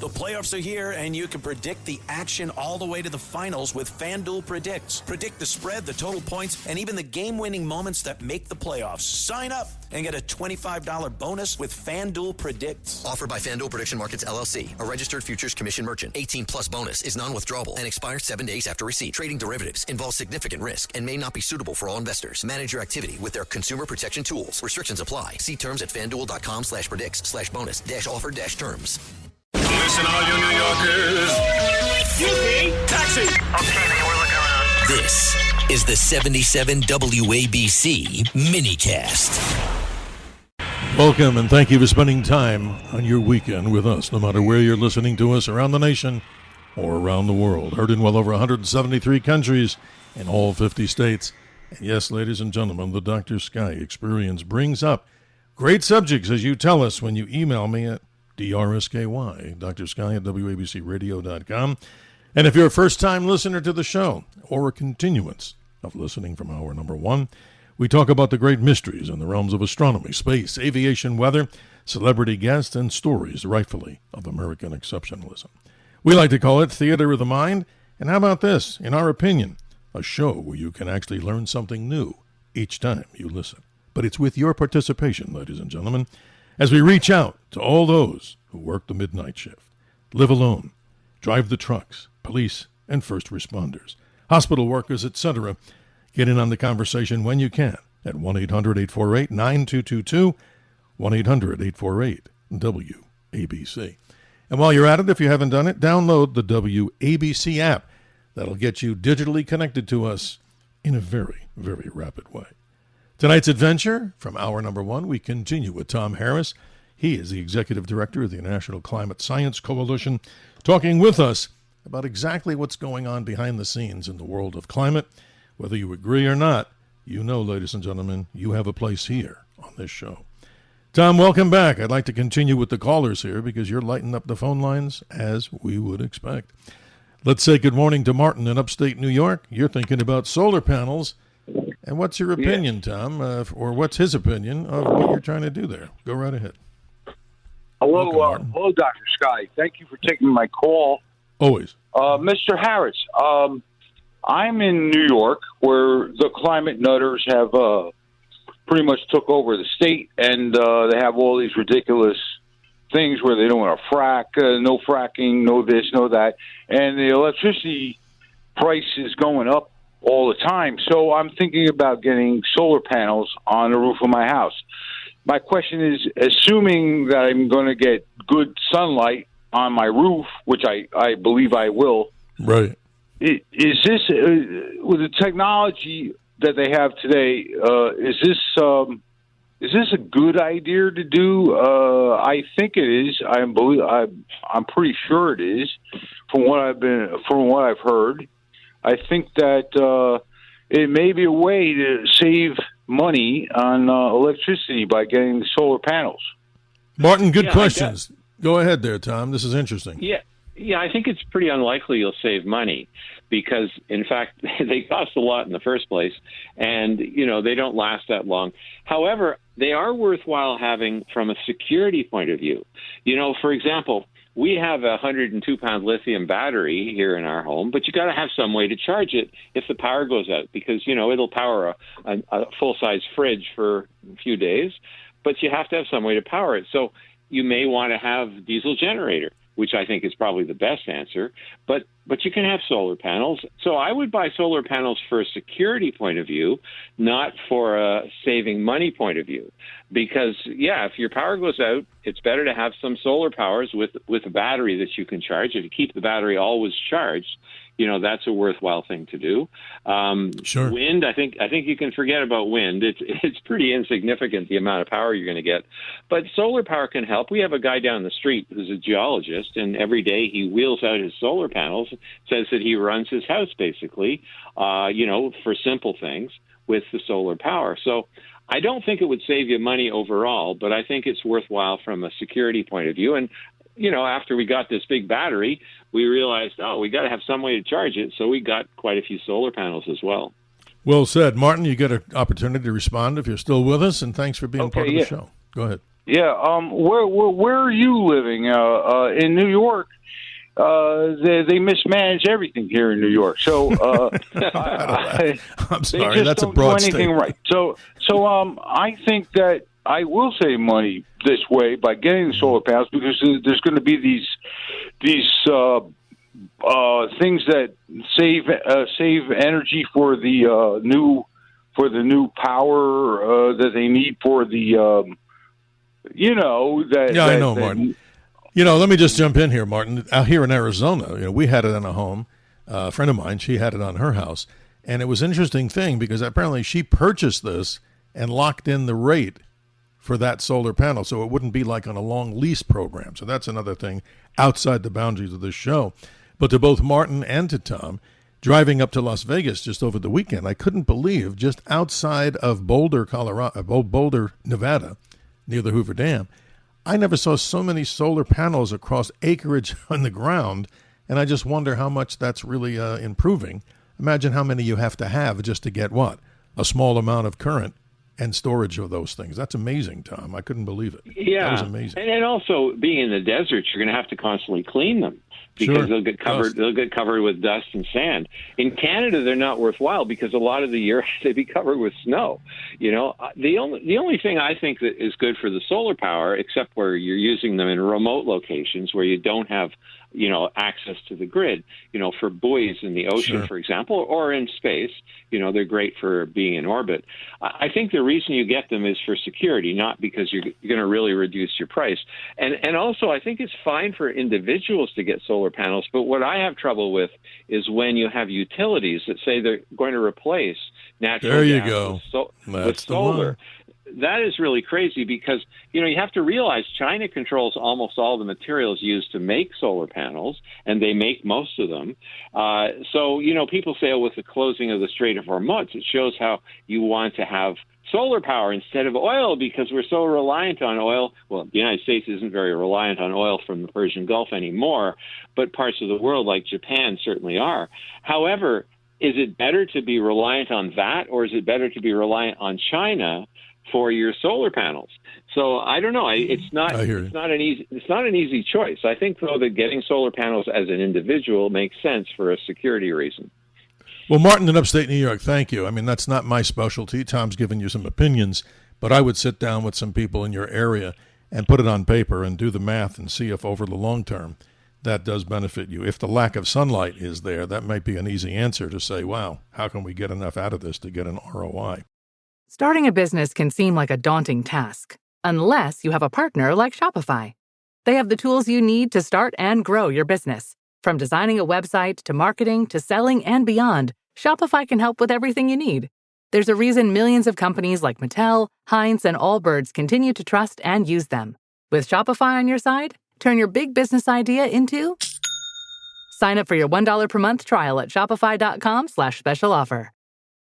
The playoffs are here, and you can predict the action all the way to the finals with FanDuel Predicts. Predict the spread, the total points, and even the game-winning moments that make the playoffs. Sign up and get a $25 bonus with FanDuel Predicts. Offered by FanDuel Prediction Markets, LLC, a registered futures commission merchant. 18-plus bonus is non-withdrawable and expires 7 days after receipt. Trading derivatives involves significant risk and may not be suitable for all investors. Manage your activity with their consumer protection tools. Restrictions apply. See terms at FanDuel.com/predicts/bonus-offer-terms. Listen, all you New Yorkers. Taxi. Okay, man, we're looking around. This is the 77 WABC minicast. Welcome and thank you for spending time on your weekend with us, no matter where you're listening to us around the nation or around the world. Heard in well over 173 countries in all 50 states. And yes, ladies and gentlemen, the Dr. Sky Experience brings up great subjects, as you tell us when you email me at DRSKY, drsky at WABCradio.com. And if you're a first-time listener to the show or a continuance of listening from hour number one, we talk about the great mysteries in the realms of astronomy, space, aviation, weather, celebrity guests, and stories, rightfully, of American exceptionalism. We like to call it Theater of the Mind. And how about this? In our opinion, a show where you can actually learn something new each time you listen. But it's with your participation, ladies and gentlemen, as we reach out to all those who work the midnight shift, live alone, drive the trucks, police and first responders, hospital workers, etc. Get in on the conversation when you can at 1-800-848-9222, 1-800-848-WABC. And while you're at it, if you haven't done it, download the WABC app. That'll get you digitally connected to us in a very, very rapid way. Tonight's adventure, from hour number one, we continue with Tom Harris. He is the Executive Director of the National Climate Science Coalition, talking with us about exactly what's going on behind the scenes in the world of climate. Whether you agree or not, you know, ladies and gentlemen, you have a place here on this show. Tom, welcome back. I'd like to continue with the callers here because you're lighting up the phone lines as we would expect. Let's say good morning to Martin in upstate New York. You're thinking about solar panels. And what's your opinion, Tom, or what's his opinion of what you're trying to do there? Go right ahead. Hello, hello, Dr. Sky. Thank you for taking my call. Always. Mr. Harris, I'm in New York where the climate nutters have pretty much took over the state, and they have all these ridiculous things where they don't want to frack, no fracking, no this, no that, and the electricity price is going up all the time. So I'm thinking about getting solar panels on the roof of my house. My question is, assuming that I'm going to get good sunlight on my roof, which I believe I will, right? Is this, with the technology that they have today, is this a good idea to do? I think it is. I'm pretty sure it is, from what I've heard. I think that it may be a way to save money on electricity by getting the solar panels. Martin, good questions. Go ahead there, Tom. This is interesting. Yeah, I think it's pretty unlikely you'll save money because, in fact, they cost a lot in the first place, and, they don't last that long. However, they are worthwhile having from a security point of view. For example, we have a 102-pound lithium battery here in our home, but you got to have some way to charge it if the power goes out because, it'll power a full-size fridge for a few days, but you have to have some way to power it. So you may want to have diesel generator, which I think is probably the best answer, but you can have solar panels. So I would buy solar panels for a security point of view, not for a saving money point of view. Because, if your power goes out, it's better to have some solar powers with a battery that you can charge. If you keep the battery always charged, that's a worthwhile thing to do. Sure. Wind, I think you can forget about wind. It's pretty insignificant, the amount of power you're going to get. But solar power can help. We have a guy down the street who's a geologist, and every day he wheels out his solar panels, says that he runs his house basically, for simple things with the solar power. So I don't think it would save you money overall, but I think it's worthwhile from a security point of view. And after we got this big battery, we realized, we got to have some way to charge it. So we got quite a few solar panels as well. Well said. Martin, you get an opportunity to respond if you're still with us, and thanks for being part of the show. Go ahead. Where are you living? In New York, they mismanage everything here in New York. So I'm sorry, they just that's a don't broad do anything statement. right. So I think that I will save money this way by getting the solar panels, because there's going to be these things that save energy for the new power that they need for the I know, Martin. Let me just jump in here, Martin. Out here in Arizona, we had it in a home. A friend of mine, she had it on her house, and it was an interesting thing because apparently she purchased this and locked in the rate for that solar panel, so it wouldn't be like on a long lease program. So that's another thing outside the boundaries of this show. But to both Martin and to Tom, driving up to Las Vegas just over the weekend, I couldn't believe just outside of Boulder, Nevada, near the Hoover Dam, I never saw so many solar panels across acreage on the ground, and I just wonder how much that's really improving. Imagine how many you have to have just to get what? A small amount of current and storage of those things. That's amazing, Tom. I couldn't believe it. Yeah. That was amazing. And also, being in the desert, you're going to have to constantly clean them because Sure. they'll get covered. They'll get covered with dust and sand. In Canada, they're not worthwhile because a lot of the year they be covered with snow. The only thing I think that is good for the solar power, except where you're using them in remote locations where you don't have access to the grid, for buoys in the ocean, Sure. for example, or in space, they're great for being in orbit. I think the reason you get them is for security, not because you're going to really reduce your price. And also, I think it's fine for individuals to get solar panels, but what I have trouble with is when you have utilities that say they're going to replace natural There you gas go. with That's the solar. one. That is really crazy because, you have to realize China controls almost all the materials used to make solar panels, and they make most of them. So, people say, with the closing of the Strait of Hormuz, it shows how you want to have solar power instead of oil because we're so reliant on oil. Well, the United States isn't very reliant on oil from the Persian Gulf anymore, but parts of the world like Japan certainly are. However, is it better to be reliant on that, or is it better to be reliant on China for your solar panels? So I don't know. It's not an easy choice. I think, though, that getting solar panels as an individual makes sense for a security reason. Well, Martin in upstate New York, thank you. I mean, that's not my specialty. Tom's given you some opinions, but I would sit down with some people in your area and put it on paper and do the math and see if over the long term that does benefit you. If the lack of sunlight is there, that might be an easy answer to say, wow, how can we get enough out of this to get an ROI? Starting a business can seem like a daunting task, unless you have a partner like Shopify. They have the tools you need to start and grow your business. From designing a website to marketing to selling and beyond, Shopify can help with everything you need. There's a reason millions of companies like Mattel, Heinz, and Allbirds continue to trust and use them. With Shopify on your side, turn your big business idea into... Sign up for your $1 per month trial at shopify.com/special offer.